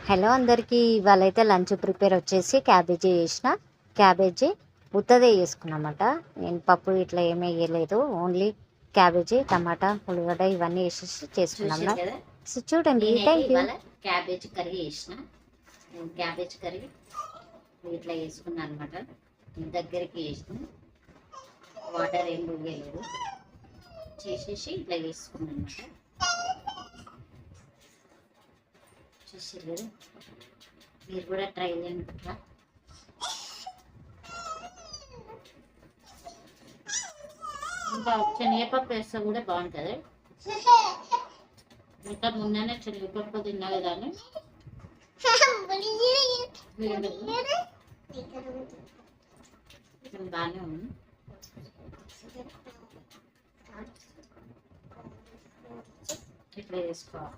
Hello అందరికీ, ఇవాళైతే lunch prepare వచ్చేసి cabbage చేసిన. క్యాబేజీ ఉత్తదే చేసుకున్నమాట. నేను పప్పు ఇట్లా ఏమీ వేయలేదు, ఓన్లీ క్యాబేజీ, టమాటా, ఉల్లిగడ్డ ఇవన్నీ వేసేసి చేసుకున్నాం. సో చూడండి. Thank you. క్యాబేజీ కర్రీ చేసిన. క్యాబేజీ కర్రీ ఇట్లా వేసుకున్నాను అనమాట. దగ్గరికి వేసిన, వాటర్ ఏం పోయలేదు, చేసేసి ఇట్లా వేసుకున్నాను అనమాట. చూసారు కదా, మీరు కూడా ట్రై చేయండి. ఇంకా శనగపప్పు వేస్తే కూడా బాగుంటుంది. ఇంకా ముందనే శనగపప్పు తిన్నా కదా అని బాగానే ఉంది. ఇట్లా వేసుకోవాలి.